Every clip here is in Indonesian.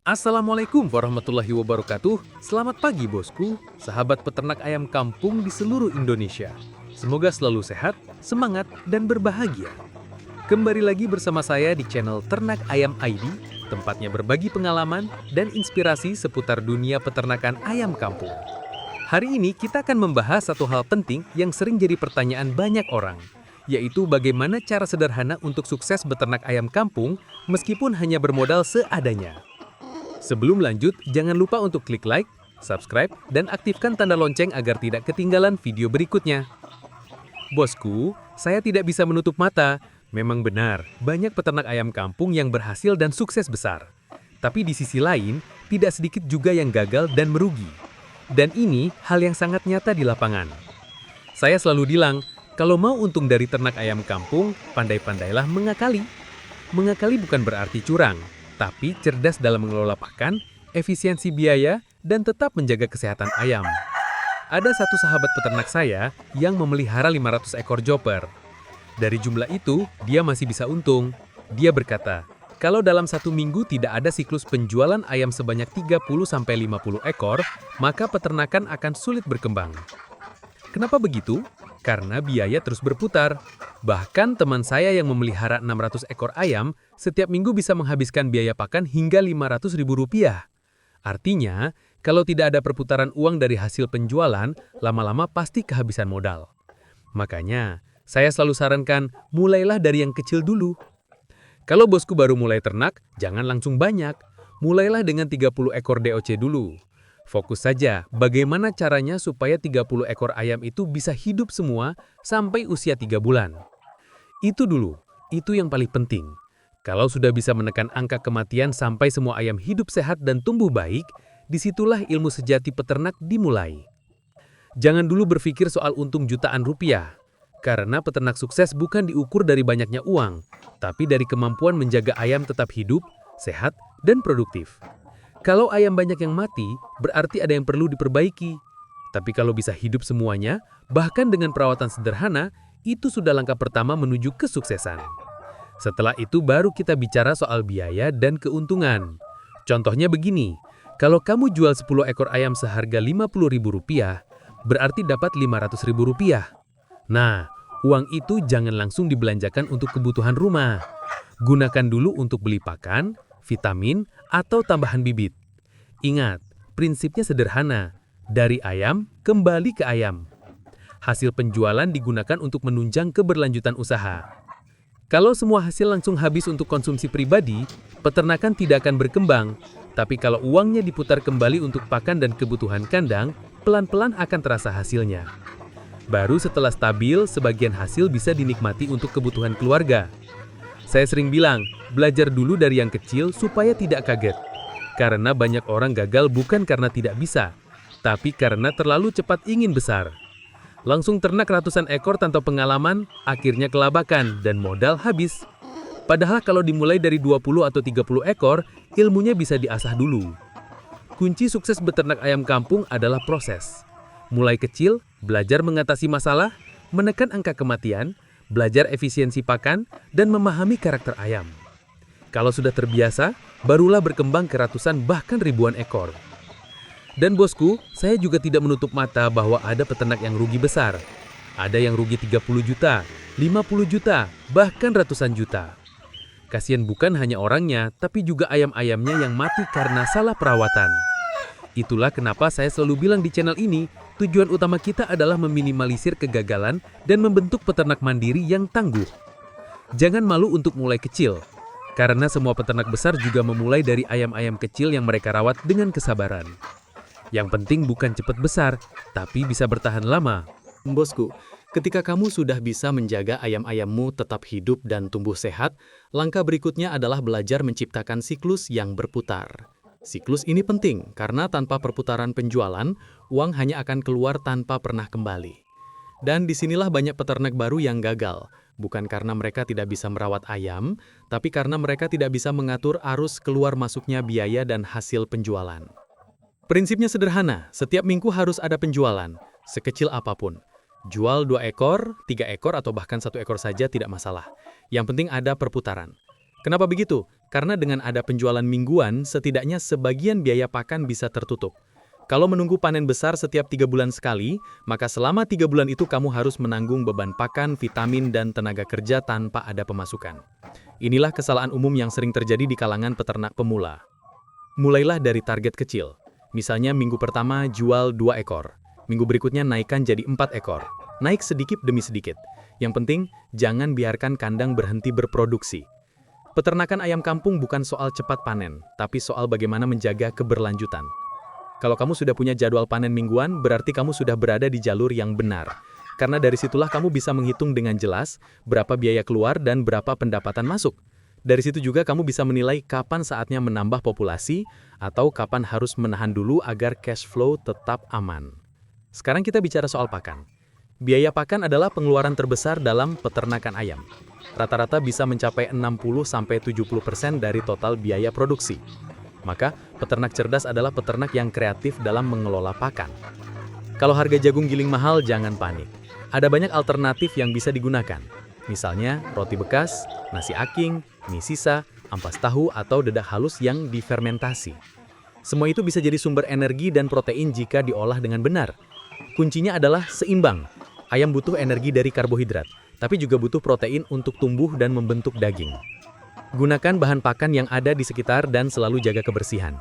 Assalamualaikum warahmatullahi wabarakatuh. Selamat pagi bosku, sahabat peternak ayam kampung di seluruh Indonesia. Semoga selalu sehat, semangat, dan berbahagia. Kembali lagi bersama saya di channel Ternak Ayam ID, tempatnya berbagi pengalaman dan inspirasi seputar dunia peternakan ayam kampung. Hari ini kita akan membahas satu hal penting yang sering jadi pertanyaan banyak orang, yaitu bagaimana cara sederhana untuk sukses beternak ayam kampung meskipun hanya bermodal seadanya. Sebelum lanjut, jangan lupa untuk klik like, subscribe, dan aktifkan tanda lonceng agar tidak ketinggalan video berikutnya. Bosku, saya tidak bisa menutup mata. Memang benar, banyak peternak ayam kampung yang berhasil dan sukses besar. Tapi di sisi lain, tidak sedikit juga yang gagal dan merugi. Dan ini hal yang sangat nyata di lapangan. Saya selalu bilang, kalau mau untung dari ternak ayam kampung, pandai-pandailah mengakali. Mengakali bukan berarti curang, tapi cerdas dalam mengelola pakan, efisiensi biaya, dan tetap menjaga kesehatan ayam. Ada satu sahabat peternak saya yang memelihara 500 ekor joper. Dari jumlah itu, dia masih bisa untung. Dia berkata, kalau dalam satu minggu tidak ada siklus penjualan ayam sebanyak 30-50 ekor, maka peternakan akan sulit berkembang. Kenapa begitu? Karena biaya terus berputar. Bahkan teman saya yang memelihara 600 ekor ayam, setiap minggu bisa menghabiskan biaya pakan hingga Rp500.000. Artinya, kalau tidak ada perputaran uang dari hasil penjualan, lama-lama pasti kehabisan modal. Makanya, saya selalu sarankan, mulailah dari yang kecil dulu. Kalau bosku baru mulai ternak, jangan langsung banyak. Mulailah dengan 30 ekor DOC dulu. Fokus saja bagaimana caranya supaya 30 ekor ayam itu bisa hidup semua sampai usia 3 bulan. Itu dulu, itu yang paling penting. Kalau sudah bisa menekan angka kematian sampai semua ayam hidup sehat dan tumbuh baik, disitulah ilmu sejati peternak dimulai. Jangan dulu berpikir soal untung jutaan rupiah, karena peternak sukses bukan diukur dari banyaknya uang, tapi dari kemampuan menjaga ayam tetap hidup, sehat, dan produktif. Kalau ayam banyak yang mati, berarti ada yang perlu diperbaiki. Tapi kalau bisa hidup semuanya, bahkan dengan perawatan sederhana, itu sudah langkah pertama menuju kesuksesan. Setelah itu baru kita bicara soal biaya dan keuntungan. Contohnya begini, kalau kamu jual 10 ekor ayam seharga Rp50.000, berarti dapat Rp500.000. Nah, uang itu jangan langsung dibelanjakan untuk kebutuhan rumah. Gunakan dulu untuk beli pakan, vitamin, atau tambahan bibit. Ingat, prinsipnya sederhana. Dari ayam, kembali ke ayam. Hasil penjualan digunakan untuk menunjang keberlanjutan usaha. Kalau semua hasil langsung habis untuk konsumsi pribadi, peternakan tidak akan berkembang. Tapi kalau uangnya diputar kembali untuk pakan dan kebutuhan kandang, pelan-pelan akan terasa hasilnya. Baru setelah stabil, sebagian hasil bisa dinikmati untuk kebutuhan keluarga. Saya sering bilang, belajar dulu dari yang kecil supaya tidak kaget. Karena banyak orang gagal bukan karena tidak bisa, tapi karena terlalu cepat ingin besar. Langsung ternak ratusan ekor tanpa pengalaman, akhirnya kelabakan dan modal habis. Padahal kalau dimulai dari 20 atau 30 ekor, ilmunya bisa diasah dulu. Kunci sukses beternak ayam kampung adalah proses. Mulai kecil, belajar mengatasi masalah, menekan angka kematian, belajar efisiensi pakan, dan memahami karakter ayam. Kalau sudah terbiasa, barulah berkembang ke ratusan bahkan ribuan ekor. Dan bosku, saya juga tidak menutup mata bahwa ada peternak yang rugi besar. Ada yang rugi 30 juta, 50 juta, bahkan ratusan juta. Kasian bukan hanya orangnya, tapi juga ayam-ayamnya yang mati karena salah perawatan. Itulah kenapa saya selalu bilang di channel ini, tujuan utama kita adalah meminimalisir kegagalan dan membentuk peternak mandiri yang tangguh. Jangan malu untuk mulai kecil, karena semua peternak besar juga memulai dari ayam-ayam kecil yang mereka rawat dengan kesabaran. Yang penting bukan cepat besar, tapi bisa bertahan lama. Bosku, ketika kamu sudah bisa menjaga ayam-ayammu tetap hidup dan tumbuh sehat, langkah berikutnya adalah belajar menciptakan siklus yang berputar. Siklus ini penting karena tanpa perputaran penjualan, uang hanya akan keluar tanpa pernah kembali. Dan disinilah banyak peternak baru yang gagal, bukan karena mereka tidak bisa merawat ayam, tapi karena mereka tidak bisa mengatur arus keluar masuknya biaya dan hasil penjualan. Prinsipnya sederhana, setiap minggu harus ada penjualan, sekecil apapun. Jual 2 ekor, 3 ekor, atau bahkan 1 ekor saja tidak masalah. Yang penting ada perputaran. Kenapa begitu? Karena dengan ada penjualan mingguan, setidaknya sebagian biaya pakan bisa tertutup. Kalau menunggu panen besar setiap 3 bulan sekali, maka selama 3 bulan itu kamu harus menanggung beban pakan, vitamin, dan tenaga kerja tanpa ada pemasukan. Inilah kesalahan umum yang sering terjadi di kalangan peternak pemula. Mulailah dari target kecil. Misalnya minggu pertama jual 2 ekor. Minggu berikutnya naikkan jadi 4 ekor. Naik sedikit demi sedikit. Yang penting, jangan biarkan kandang berhenti berproduksi. Peternakan ayam kampung bukan soal cepat panen, tapi soal bagaimana menjaga keberlanjutan. Kalau kamu sudah punya jadwal panen mingguan, berarti kamu sudah berada di jalur yang benar. Karena dari situlah kamu bisa menghitung dengan jelas berapa biaya keluar dan berapa pendapatan masuk. Dari situ juga kamu bisa menilai kapan saatnya menambah populasi atau kapan harus menahan dulu agar cash flow tetap aman. Sekarang kita bicara soal pakan. Biaya pakan adalah pengeluaran terbesar dalam peternakan ayam. Rata-rata bisa mencapai 60-70% dari total biaya produksi. Maka, peternak cerdas adalah peternak yang kreatif dalam mengelola pakan. Kalau harga jagung giling mahal, jangan panik. Ada banyak alternatif yang bisa digunakan. Misalnya, roti bekas, nasi aking, mie sisa, ampas tahu, atau dedak halus yang difermentasi. Semua itu bisa jadi sumber energi dan protein jika diolah dengan benar. Kuncinya adalah seimbang. Ayam butuh energi dari karbohidrat, tapi juga butuh protein untuk tumbuh dan membentuk daging. Gunakan bahan pakan yang ada di sekitar dan selalu jaga kebersihan.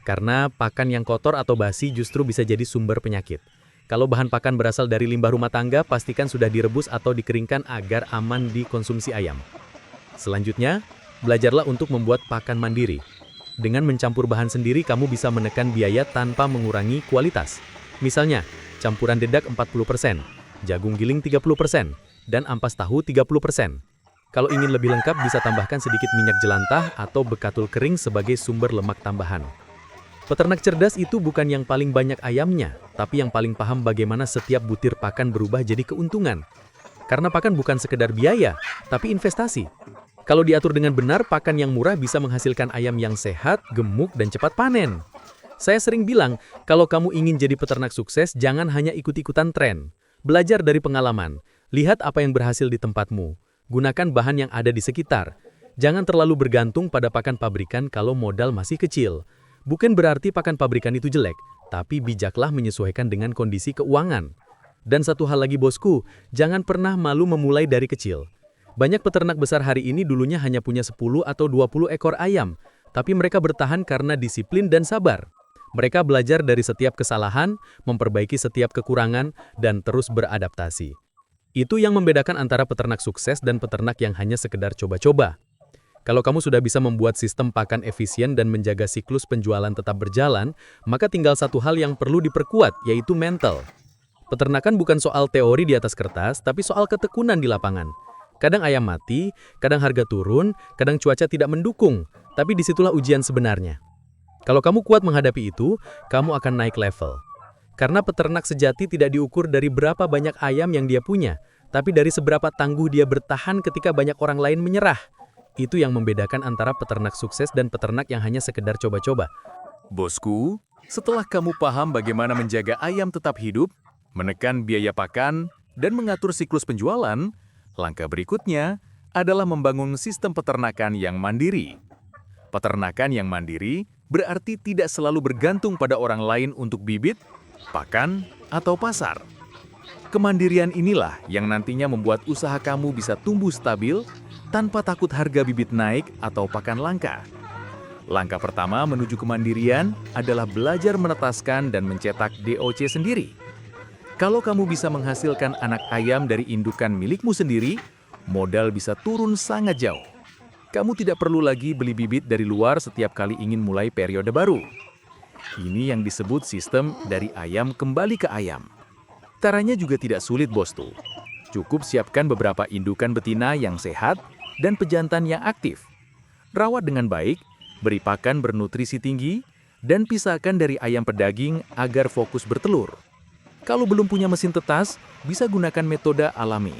Karena pakan yang kotor atau basi justru bisa jadi sumber penyakit. Kalau bahan pakan berasal dari limbah rumah tangga, pastikan sudah direbus atau dikeringkan agar aman dikonsumsi ayam. Selanjutnya, belajarlah untuk membuat pakan mandiri. Dengan mencampur bahan sendiri, kamu bisa menekan biaya tanpa mengurangi kualitas. Misalnya, campuran dedak 40%, jagung giling 30%, dan ampas tahu 30%. Kalau ingin lebih lengkap, bisa tambahkan sedikit minyak jelantah atau bekatul kering sebagai sumber lemak tambahan. Peternak cerdas itu bukan yang paling banyak ayamnya, tapi yang paling paham bagaimana setiap butir pakan berubah jadi keuntungan. Karena pakan bukan sekedar biaya, tapi investasi. Kalau diatur dengan benar, pakan yang murah bisa menghasilkan ayam yang sehat, gemuk, dan cepat panen. Saya sering bilang, kalau kamu ingin jadi peternak sukses, jangan hanya ikut-ikutan tren. Belajar dari pengalaman. Lihat apa yang berhasil di tempatmu. Gunakan bahan yang ada di sekitar. Jangan terlalu bergantung pada pakan pabrikan kalau modal masih kecil. Bukan berarti pakan pabrikan itu jelek, tapi bijaklah menyesuaikan dengan kondisi keuangan. Dan satu hal lagi bosku, jangan pernah malu memulai dari kecil. Banyak peternak besar hari ini dulunya hanya punya 10 atau 20 ekor ayam, tapi mereka bertahan karena disiplin dan sabar. Mereka belajar dari setiap kesalahan, memperbaiki setiap kekurangan, dan terus beradaptasi. Itu yang membedakan antara peternak sukses dan peternak yang hanya sekedar coba-coba. Kalau kamu sudah bisa membuat sistem pakan efisien dan menjaga siklus penjualan tetap berjalan, maka tinggal satu hal yang perlu diperkuat, yaitu mental. Peternakan bukan soal teori di atas kertas, tapi soal ketekunan di lapangan. Kadang ayam mati, kadang harga turun, kadang cuaca tidak mendukung, tapi disitulah ujian sebenarnya. Kalau kamu kuat menghadapi itu, kamu akan naik level. Karena peternak sejati tidak diukur dari berapa banyak ayam yang dia punya, tapi dari seberapa tangguh dia bertahan ketika banyak orang lain menyerah. Itu yang membedakan antara peternak sukses dan peternak yang hanya sekedar coba-coba. Bosku, setelah kamu paham bagaimana menjaga ayam tetap hidup, menekan biaya pakan, dan mengatur siklus penjualan, langkah berikutnya adalah membangun sistem peternakan yang mandiri. Peternakan yang mandiri berarti tidak selalu bergantung pada orang lain untuk bibit, pakan, atau pasar. Kemandirian inilah yang nantinya membuat usaha kamu bisa tumbuh stabil tanpa takut harga bibit naik atau pakan langka. Langkah pertama menuju kemandirian adalah belajar menetaskan dan mencetak DOC sendiri. Kalau kamu bisa menghasilkan anak ayam dari indukan milikmu sendiri, modal bisa turun sangat jauh. Kamu tidak perlu lagi beli bibit dari luar setiap kali ingin mulai periode baru. Ini yang disebut sistem dari ayam kembali ke ayam. Caranya juga tidak sulit, bosku. Cukup siapkan beberapa indukan betina yang sehat dan pejantan yang aktif. Rawat dengan baik, beri pakan bernutrisi tinggi, dan pisahkan dari ayam pedaging agar fokus bertelur. Kalau belum punya mesin tetas, bisa gunakan metode alami.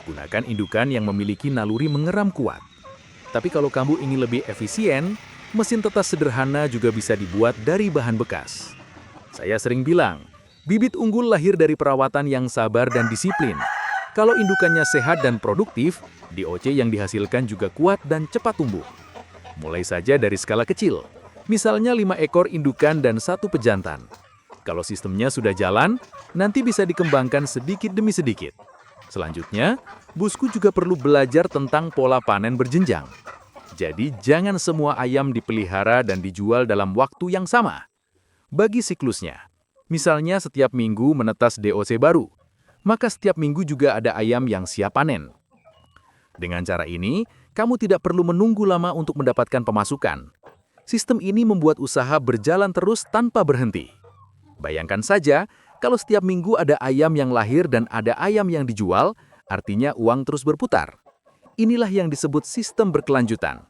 Gunakan indukan yang memiliki naluri mengeram kuat. Tapi kalau kamu ingin lebih efisien, mesin tetas sederhana juga bisa dibuat dari bahan bekas. Saya sering bilang, bibit unggul lahir dari perawatan yang sabar dan disiplin. Kalau indukannya sehat dan produktif, DOC yang dihasilkan juga kuat dan cepat tumbuh. Mulai saja dari skala kecil, misalnya 5 ekor indukan dan 1 pejantan. Kalau sistemnya sudah jalan, nanti bisa dikembangkan sedikit demi sedikit. Selanjutnya, bosku juga perlu belajar tentang pola panen berjenjang. Jadi jangan semua ayam dipelihara dan dijual dalam waktu yang sama. Bagi siklusnya, misalnya setiap minggu menetas DOC baru, maka setiap minggu juga ada ayam yang siap panen. Dengan cara ini, kamu tidak perlu menunggu lama untuk mendapatkan pemasukan. Sistem ini membuat usaha berjalan terus tanpa berhenti. Bayangkan saja, kalau setiap minggu ada ayam yang lahir dan ada ayam yang dijual, artinya uang terus berputar. Inilah yang disebut sistem berkelanjutan.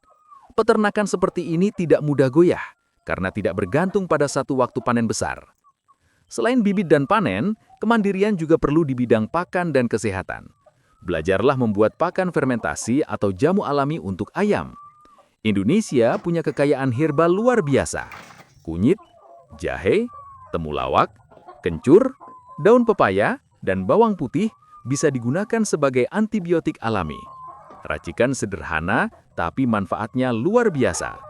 Peternakan seperti ini tidak mudah goyah, karena tidak bergantung pada satu waktu panen besar. Selain bibit dan panen, kemandirian juga perlu di bidang pakan dan kesehatan. Belajarlah membuat pakan fermentasi atau jamu alami untuk ayam. Indonesia punya kekayaan herbal luar biasa. Kunyit, jahe, temulawak, kencur, daun pepaya, dan bawang putih bisa digunakan sebagai antibiotik alami. Racikan sederhana, tapi manfaatnya luar biasa.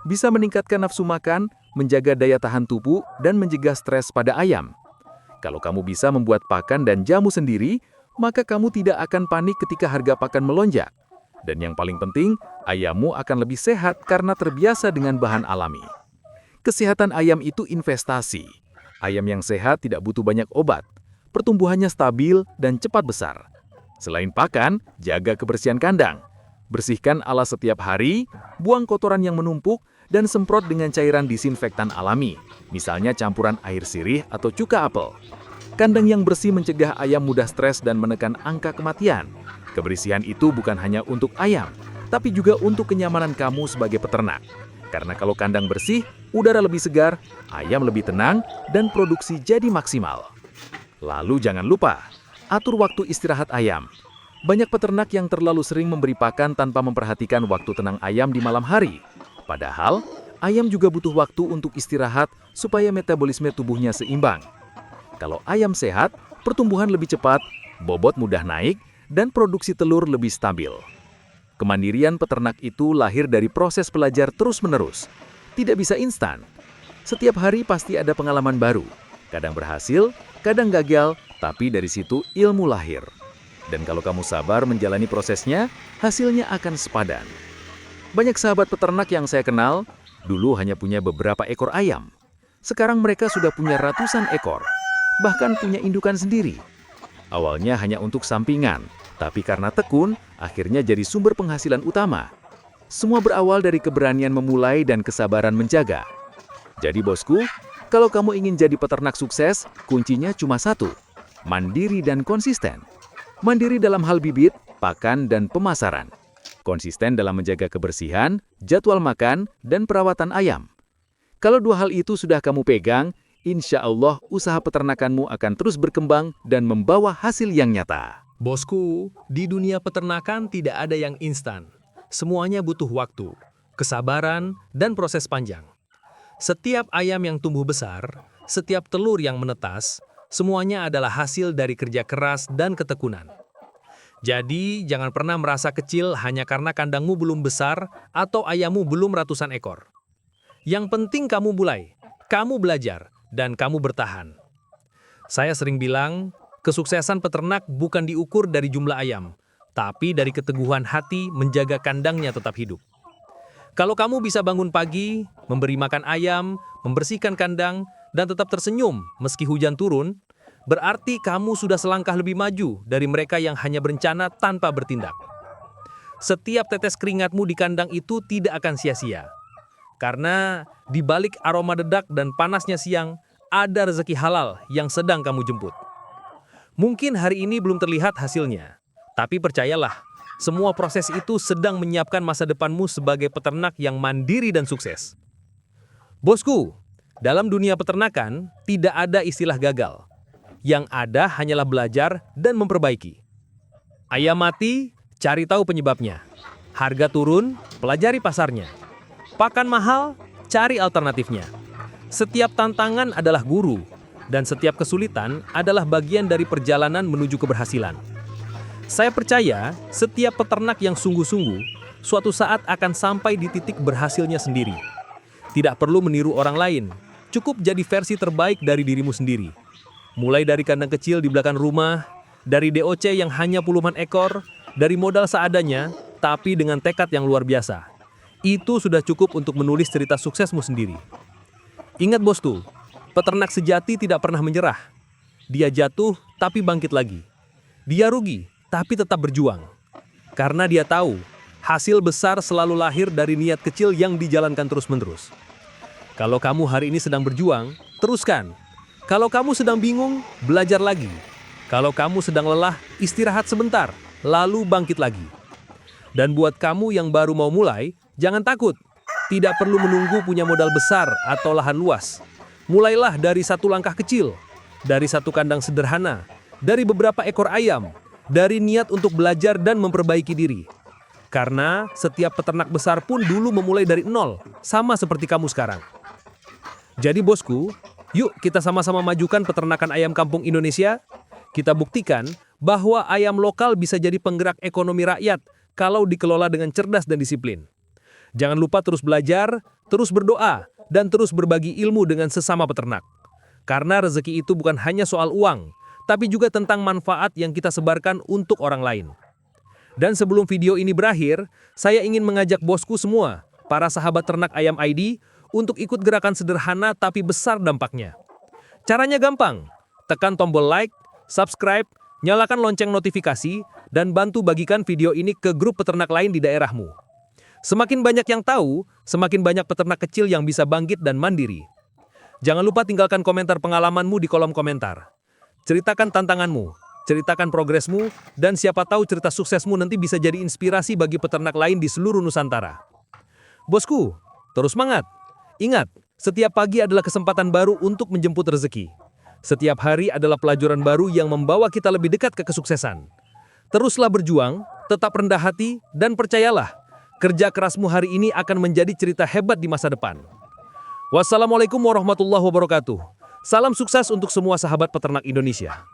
Bisa meningkatkan nafsu makan, menjaga daya tahan tubuh, dan mencegah stres pada ayam. Kalau kamu bisa membuat pakan dan jamu sendiri, maka kamu tidak akan panik ketika harga pakan melonjak. Dan yang paling penting, ayammu akan lebih sehat karena terbiasa dengan bahan alami. Kesehatan ayam itu investasi. Ayam yang sehat tidak butuh banyak obat. Pertumbuhannya stabil dan cepat besar. Selain pakan, jaga kebersihan kandang. Bersihkan alas setiap hari, buang kotoran yang menumpuk, dan semprot dengan cairan disinfektan alami, misalnya campuran air sirih atau cuka apel. Kandang yang bersih mencegah ayam mudah stres dan menekan angka kematian. Kebersihan itu bukan hanya untuk ayam, tapi juga untuk kenyamanan kamu sebagai peternak. Karena kalau kandang bersih, udara lebih segar, ayam lebih tenang, dan produksi jadi maksimal. Lalu jangan lupa, atur waktu istirahat ayam. Banyak peternak yang terlalu sering memberi pakan tanpa memperhatikan waktu tenang ayam di malam hari. Padahal, ayam juga butuh waktu untuk istirahat supaya metabolisme tubuhnya seimbang. Kalau ayam sehat, pertumbuhan lebih cepat, bobot mudah naik, dan produksi telur lebih stabil. Kemandirian peternak itu lahir dari proses belajar terus-menerus. Tidak bisa instan. Setiap hari pasti ada pengalaman baru. Kadang berhasil, kadang gagal, tapi dari situ ilmu lahir. Dan kalau kamu sabar menjalani prosesnya, hasilnya akan sepadan. Banyak sahabat peternak yang saya kenal, dulu hanya punya beberapa ekor ayam. Sekarang mereka sudah punya ratusan ekor. Bahkan punya indukan sendiri. Awalnya hanya untuk sampingan, tapi karena tekun, akhirnya jadi sumber penghasilan utama. Semua berawal dari keberanian memulai dan kesabaran menjaga. Jadi bosku, kalau kamu ingin jadi peternak sukses, kuncinya cuma satu, mandiri dan konsisten. Mandiri dalam hal bibit, pakan, dan pemasaran. Konsisten dalam menjaga kebersihan, jadwal makan, dan perawatan ayam. Kalau dua hal itu sudah kamu pegang, insya Allah usaha peternakanmu akan terus berkembang dan membawa hasil yang nyata. Bosku, di dunia peternakan tidak ada yang instan. Semuanya butuh waktu, kesabaran, dan proses panjang. Setiap ayam yang tumbuh besar, setiap telur yang menetas, semuanya adalah hasil dari kerja keras dan ketekunan. Jadi, jangan pernah merasa kecil hanya karena kandangmu belum besar atau ayammu belum ratusan ekor. Yang penting kamu mulai, kamu belajar, dan kamu bertahan. Saya sering bilang, kesuksesan peternak bukan diukur dari jumlah ayam, tapi dari keteguhan hati menjaga kandangnya tetap hidup. Kalau kamu bisa bangun pagi, memberi makan ayam, membersihkan kandang, dan tetap tersenyum meski hujan turun, berarti kamu sudah selangkah lebih maju dari mereka yang hanya berencana tanpa bertindak. Setiap tetes keringatmu di kandang itu tidak akan sia-sia. Karena di balik aroma dedak dan panasnya siang, ada rezeki halal yang sedang kamu jemput. Mungkin hari ini belum terlihat hasilnya, tapi percayalah, semua proses itu sedang menyiapkan masa depanmu sebagai peternak yang mandiri dan sukses. Bosku, dalam dunia peternakan tidak ada istilah gagal. Yang ada hanyalah belajar dan memperbaiki. Ayam mati, cari tahu penyebabnya. Harga turun, pelajari pasarnya. Pakan mahal, cari alternatifnya. Setiap tantangan adalah guru, dan setiap kesulitan adalah bagian dari perjalanan menuju keberhasilan. Saya percaya setiap peternak yang sungguh-sungguh suatu saat akan sampai di titik berhasilnya sendiri. Tidak perlu meniru orang lain, cukup jadi versi terbaik dari dirimu sendiri. Mulai dari kandang kecil di belakang rumah, dari DOC yang hanya puluhan ekor, dari modal seadanya, tapi dengan tekad yang luar biasa. Itu sudah cukup untuk menulis cerita suksesmu sendiri. Ingat bosku, peternak sejati tidak pernah menyerah. Dia jatuh, tapi bangkit lagi. Dia rugi, tapi tetap berjuang. Karena dia tahu, hasil besar selalu lahir dari niat kecil yang dijalankan terus-menerus. Kalau kamu hari ini sedang berjuang, teruskan. Kalau kamu sedang bingung, belajar lagi. Kalau kamu sedang lelah, istirahat sebentar, lalu bangkit lagi. Dan buat kamu yang baru mau mulai, jangan takut. Tidak perlu menunggu punya modal besar atau lahan luas. Mulailah dari satu langkah kecil, dari satu kandang sederhana, dari beberapa ekor ayam, dari niat untuk belajar dan memperbaiki diri. Karena setiap peternak besar pun dulu memulai dari nol, sama seperti kamu sekarang. Jadi bosku, yuk kita sama-sama majukan peternakan ayam kampung Indonesia. Kita buktikan bahwa ayam lokal bisa jadi penggerak ekonomi rakyat kalau dikelola dengan cerdas dan disiplin. Jangan lupa terus belajar, terus berdoa, dan terus berbagi ilmu dengan sesama peternak. Karena rezeki itu bukan hanya soal uang, tapi juga tentang manfaat yang kita sebarkan untuk orang lain. Dan sebelum video ini berakhir, saya ingin mengajak bosku semua, para sahabat ternak ayam ID, untuk ikut gerakan sederhana tapi besar dampaknya. Caranya gampang, tekan tombol like, subscribe, nyalakan lonceng notifikasi, dan bantu bagikan video ini ke grup peternak lain di daerahmu. Semakin banyak yang tahu, semakin banyak peternak kecil yang bisa bangkit dan mandiri. Jangan lupa tinggalkan komentar pengalamanmu di kolom komentar. Ceritakan tantanganmu, ceritakan progresmu, dan siapa tahu cerita suksesmu nanti bisa jadi inspirasi bagi peternak lain di seluruh Nusantara. Bosku, terus semangat! Ingat, setiap pagi adalah kesempatan baru untuk menjemput rezeki. Setiap hari adalah pelajaran baru yang membawa kita lebih dekat ke kesuksesan. Teruslah berjuang, tetap rendah hati, dan percayalah, kerja kerasmu hari ini akan menjadi cerita hebat di masa depan. Wassalamualaikum warahmatullahi wabarakatuh. Salam sukses untuk semua sahabat peternak Indonesia.